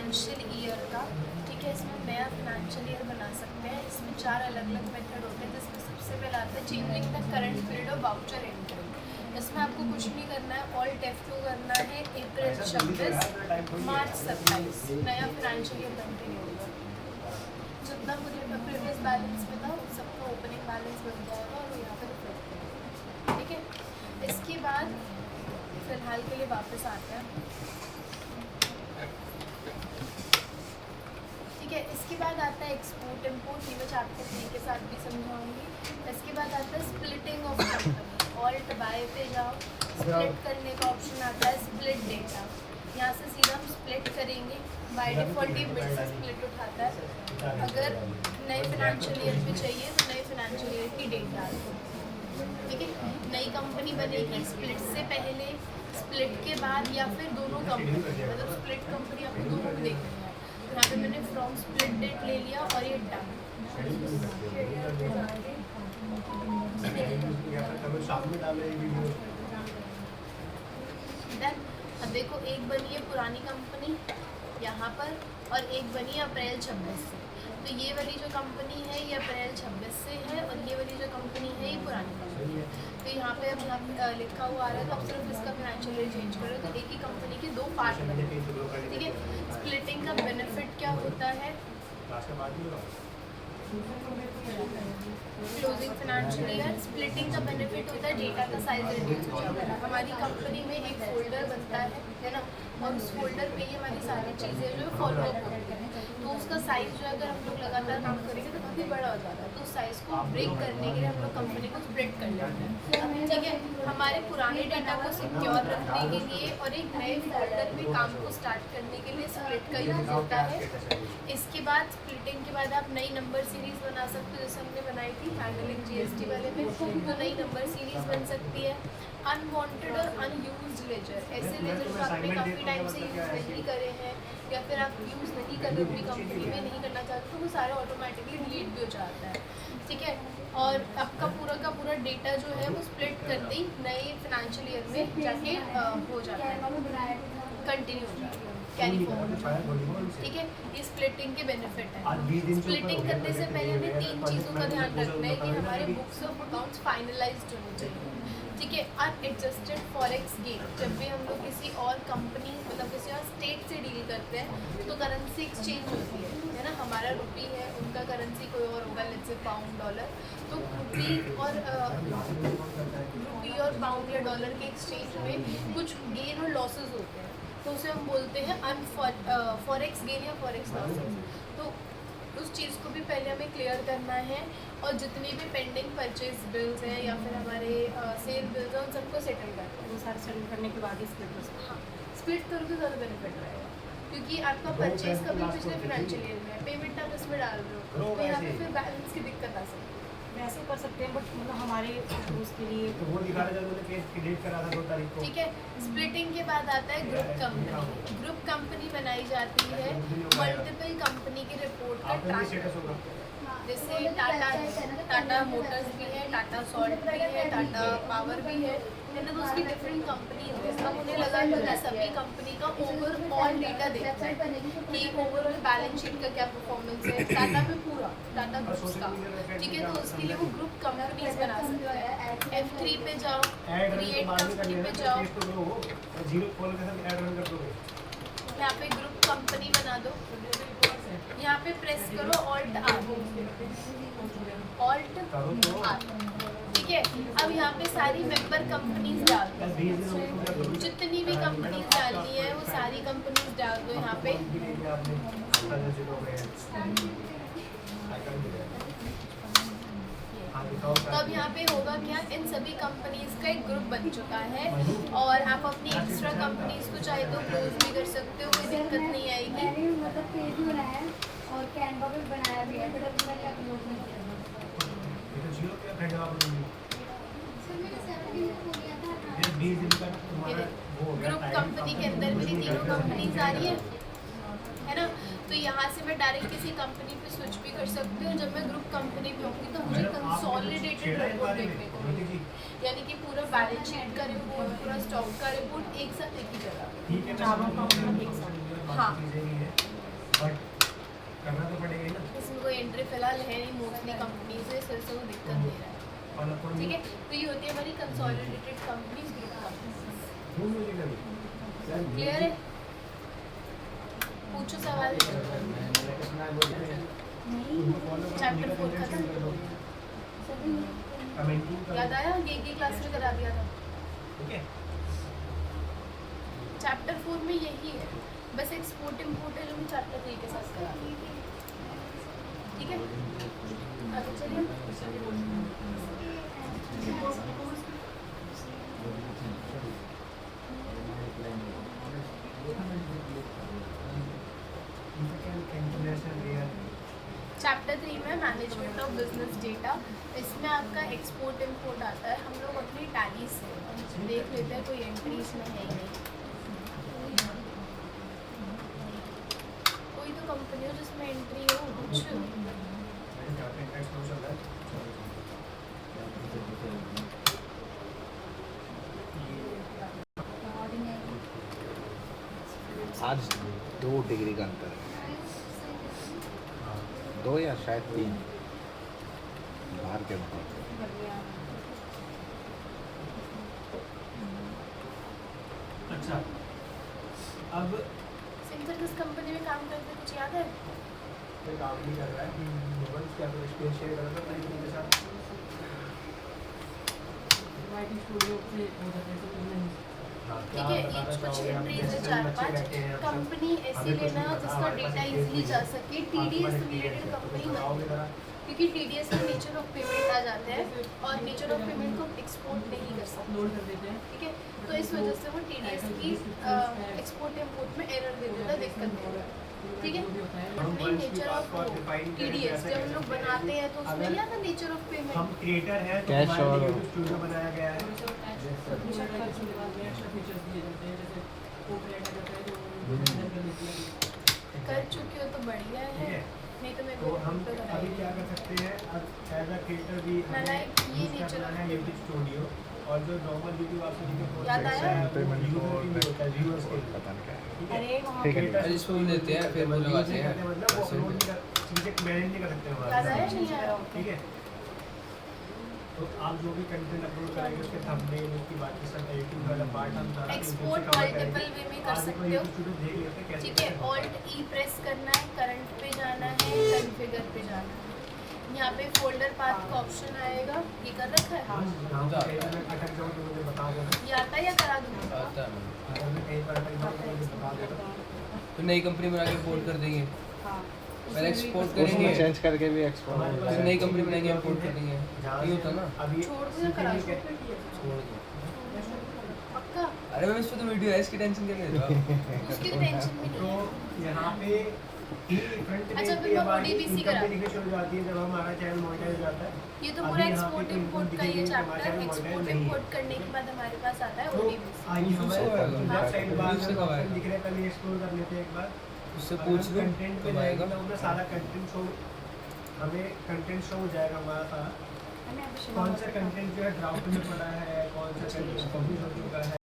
Financial year का, ठीक है। इसमें नया फाइनेंशियल ईयर बना सकते हैं। इसमें 4 अलग अलग मेथड होते हैं, जिसमें सबसे पहला आता है changing the current period of voucher entry. इसमें आपको कुछ नहीं करना है, ऑल्ट F2 करना है। अप्रैल 26 मार्च 27 नया फाइनेंशियल ईयर कंटिन्यू होगा। जितना मुझे प्रीवियस बैलेंस में था उस सबका ओपनिंग बैलेंस बन जाएगा और यहाँ पर रिफ्लेक्ट करेगा, ठीक है। इसके बाद फिलहाल के लिए वापस आते हैं, ठीक है। इसके बाद आता है एक्सपोर्ट इम्पोर्ट, ये मैं चैप्टर 3 के साथ भी समझाऊंगी। इसके बाद आता है splitting of company, alt by पे जाओ, स्प्लिट करने का ऑप्शन आता है स्प्लिट डेटा। यहाँ से सीधा हम स्प्लिट करेंगे, बाय डिफॉल्ट ही बिट से स्प्लिट उठाता है। अगर नए फाइनेंशियल ईयर पे चाहिए तो नए फाइनेंशियल ईयर की डेट डाल दो, ठीक है। नई कंपनी बनेगी स्प्लिट से पहले, स्प्लिट के बाद, या फिर दोनों कंपनी, मतलब स्प्लिट कंपनी आपको दोनों में देखनी है। यहाँ पे मैंने फ्रॉम स्प्लिट डेट ले लिया और ये डन। अब देखो एक बनी है पुरानी कंपनी यहाँ पर और एक बनी है अप्रैल 26 से। तो ये वाली जो कंपनी है ये अप्रैल 26 से है और ये वाली जो कंपनी है ये पुरानी कंपनी है। तो यहाँ पे अब यहाँ लिखा हुआ आ रहा है, तो अब सिर्फ इसका फाइनेंशियल ईयर चेंज करो तो एक ही कंपनी के 2 पार्ट बने, ठीक है। स्प्लिटिंग का बेनिफिट क्या होता है? क्लोजिंग फाइनेंशियल ईयर स्प्लिटिंग का बेनिफिट होता है डेटा का साइज रिड्यूस हो जाता है। हमारी कंपनी में एक फोल्डर बनता है ना, और उस फोल्डर पे ही हमारी सारी चीज़ें जो है फॉलो अप होती हैं। तो उसका साइज़ जो अगर हम लोग लगातार काम करेंगे तो काफ़ी बड़ा हो जाता है। तो उस साइज़ को ब्रेक करने के लिए हम लोग कंपनी को स्प्लिट कर लेते हैं, ठीक है। हमारे पुराने डेटा को सिक्योर रखने के लिए और एक नए फोल्डर में काम को स्टार्ट करने के लिए स्प्लिट का यूज़ होता है। इसके बाद स्प्लिटिंग के बाद आप नई नंबर सीरीज़ बना सकते हो, जैसे हमने बनाई थी हैंडलिंग GST वाले में, तो नई नंबर सीरीज़ बन सकती है। अनवांटेड और अनयूज्ड लेजर, ऐसे लेजर जो आपने काफ़ी टाइम से यूज़ नहीं करे हैं या फिर आप यूज़ नहीं कर रहे अपनी कंपनी में, नहीं करना चाहते, तो वो सारे ऑटोमेटिकली डिलीट भी हो जाता है, ठीक है। और आपका पूरा का पूरा डेटा जो है वो स्प्लिट करते ही नए फाइनेंशियल ईयर में जाके हो जाता है, कंटिन्यू हो जाता है, कैरी फॉरवर्ड, ठीक है। ये स्प्लिटिंग के बेनिफिट है। स्प्लिटिंग करने से पहले हमें 3 चीज़ों का ध्यान रखना है कि हमारे बुक्स ऑफ अकाउंट्स फाइनलाइज्ड होने चाहिए, ठीक है। अनएडजस्टेड फॉरेक्स गेन, जब भी हम लोग किसी और कंपनी मतलब किसी और स्टेट से डील करते हैं तो करेंसी एक्सचेंज होती है ना। हमारा रुपी है, उनका करेंसी कोई और होगा, लेट्स से पाउंड डॉलर। तो रुपी और पाउंड या डॉलर के एक्सचेंज में कुछ गेन और लॉसेस होते हैं, तो उसे हम बोलते हैं फॉरेक्स गेन या फॉरेक्स लॉसेस। तो उस चीज़ को भी पहले हमें क्लियर करना है, और जितनी भी पेंडिंग परचेज बिल्स हैं या फिर हमारे सेल बिल्स हैं उन सबको सेटल करना है। वो सारे सेटल करने के बाद ही स्प्लिट हो सकता है। हाँ, स्प्लिट करोगे ज़्यादा बेनिफिट रहेगा, क्योंकि आपका परचेज कभी पिछले फाइनेंशियल ईयर में है, पेमेंट आप इसमें डाल रहे हो, तो यहाँ पे फिर बैलेंस की दिक्कत आ सकती है। वैसे कर सकते हैं, बट मतलब हमारे उसके लिए तो वो दिखा रहा था कि डेट करा था 2 तारीख को, ठीक है। स्प्लिटिंग के बाद आता है ग्रुप कंपनी। ग्रुप कंपनी बनाई जाती है मल्टीपल कंपनी की रिपोर्ट का ट्रैक, जैसे टाटा मोटर्स भी है, टाटा सॉल्ट भी है, टाटा पावर भी है ना, तो उसकी डिफरेंट कंपनीज है। अब उन्हें लगा कि सभी कंपनी का ओवरऑल डेटा देखना है कि ओवरऑल बैलेंस शीट का क्या परफॉर्मेंस है टाटा पे, पूरा टाटा ग्रुप्स का, ठीक है। तो उसके लिए वो ग्रुप कंपनीज बना सकते हैं। F3 पे जाओ, क्रिएट कंपनी पे जाओ, यहाँ पे ग्रुप कंपनी बना दो, यहाँ पे प्रेस करो ऑल्ट आर, ठीक है। अब यहाँ पे सारी मेंबर कंपनीज डाल दो, जितनी भी कंपनीज डालनी है वो सारी कंपनीज डाल दो यहाँ पे। तो अब यहाँ पे होगा क्या, इन सभी कंपनीज का एक ग्रुप बन चुका है, और आप अपनी एक्स्ट्रा कंपनीज को चाहे तो क्लोज भी कर सकते हो, कोई दिक्कत नहीं आएगी। मैंने मतलब पेज भी बनाया है और कैनवा भी बनाया भी है, बट अभी मैंने अपलोड नहीं किया। ग्रुप कंपनी के अंदर मेरी तीनों कंपनीज आ रही है ना, तो यहाँ से मैं डायरेक्ट किसी कंपनी पे स्विच भी कर सकती हूँ। जब मैं ग्रुप कंपनी पे होंगी तो मुझे कंसोलिडेटेड रिपोर्ट देखने को मिलेगी, यानी कि पूरा बैलेंस शीट का रिपोर्ट, पूरा स्टॉक का रिपोर्ट एक साथ एक ही जगह। ठीक है, हाँ। बट करना तो पड़ेगा ही ना। इसमें कोई एंट्री फिलहाल है नहीं, मोस्टली कंपनी से इस वजह से वो दिक्कत दे रहा है। और अपन ठीक है, तो ये होती है हमारी consolidated company group company. Clear है? पूछो सवाल। चैप्टर 4 खत्म। याद आया? ये क्लास में करा दिया था। ठीक है। चैप्टर 4 में यही है, बस एक्सपोर्ट इम्पोर्ट है जो मैं चैप्टर 3 के साथ करा दी। ठीक है, आगे चलिए। चैप्टर 3 में मैनेजमेंट ऑफ बिजनेस डेटा, इसमें आपका एक्सपोर्ट इम्पोर्ट आता है। हम लोग अपनी टैली से देख लेते हैं, कोई एंट्री इसमें है ही नहीं। कोई तो कंपनी हो जिसमें एंट्री हो कुछ। आज 2 डिग्री का अंतर है, 2 या शायद 3 बाहर के मुकाबले। अच्छा, अब सिंचर किस कंपनी में काम करते कुछ याद है? कोई काम नहीं कर रहा है। मोबाइल क्या तो एक्सपीरियंस शेयर करा था मेरे के साथ। ठीक है, ये कुछ एंट्रीज है 4-5। कंपनी ऐसी लेना जिसका डेटा इजीली जा सके। टीडीएस रिलेटेड कंपनी नहीं, क्योंकि टीडीएस का नेचर ऑफ पेमेंट आ जाता है और नेचर ऑफ पेमेंट को एक्सपोर्ट नहीं कर सकते। ठीक है, तो इस वजह से वो टीडीएस की एक्सपोर्ट इम्पोर्ट में एरर दे देता है, दिक्कत देता है। ठीक है, अपने नेचर ऑफ टीडीएस जब हम लोग बनाते हैं तो उसमें क्या था नेचर ऑफ पेमेंट। हम क्रिएटर हैं तो कैश हमारे और लिए YouTube स्टूडियो बनाया गया है। कर चुके हो तो बढ़िया ठीक है, है। नहीं तो मेरे तो को हम तो अभी क्या कर सकते हैं, अब एज अ क्रिएटर भी हमें ये यूज़ नेचर करना ऑफ है YouTube स्टूडियो। और जो नॉर्मल यूट्यूब आपसे वीडियो याद आया? पेमेंट यूजर के लिए होता है, व्यूअर्स के लिए। पता नहीं क्या है। ठीक है? अरे वहाँ ठीक है। Creator अरे इसको भी लेते हैं, फिर वो यूज़ लगाते नहीं हैं। करते, मतलब वो अपलोड नहीं कर, चीज़ें मैनेज नहीं कर सकते याद हमारे आया नहीं आया? ठीक है। तो आप जो भी कंटेंट अपलोड करेंगे उसके थंबनेल, उसकी बाकी सब एडिटिंग वाला पार्ट हम सारा एक्सपोर्ट मल्टीपल वे में कर सकते हो। स्टूडियो देख लेते हैं कैसे ठीक है, ऑल्ट ई प्रेस करना है, करंट पे जाना है, कॉन्फ़िगर पे जाना है। यहाँ पे फोल्डर पाथ का ऑप्शन आएगा, ये कर रखा है। जहाँ पे कहीं मैं अटक जाऊँ तो मुझे बता देना। ये आता है या करा दूँ? आता है। अगर मैं कहीं पर अटक जाऊँ तो मुझे बता देना। तो नई कंपनी बना के इम्पोर्ट कर देंगे, पहले एक्सपोर्ट उसमें करेंगे, चेंज करके भी एक्सपोर्ट हमारे पास फिर नई कंपनी बनाएंगे, इम्पोर्ट कर देंगे। जहाँ ये होता ना। अभी छोड़ दो या करा दो? छोड़ दो। पक्का? अरे मैम इस पे तो वीडियो है, इसकी टेंशन क्या ले रहे हो आप? उसकी तो टेंशन भी तो नहीं है। यहाँ पे फ्रंट पेज अच्छा, पे फिर मैं हमारी ODBC इनकम करा भी दिखनी शुरू हो जाती है जब हमारा चैनल मोनेटाइज हो जाता है। ये तो अभी पूरा यहाँ पे एक्सपोर्ट तो इम्पोर्ट इनको का ये दिखेगी कि हमारा चैप्टर, channel एक्सपोर्ट monetize नहीं है। इम्पोर्ट करने के बाद हमारे पास आता है तो ODBC। आइए उससे हमारे होगा, लेफ्ट साइड बार उससे में कब ऑप्शन आएगा? दिख रहे हैं, पहले एक्सप्लोर कर लेते हैं एक बार। उससे पूछ लो कंटेंट पे कब आएगा। जाएगा तो सारा कंटेंट शो, हमें कंटेंट शो हो जाएगा हमारा सारा। कौन सा कंटेंट जो है ड्राफ्ट में पड़ा है, कौन सा कंटेंट पब्लिश हो चुका है।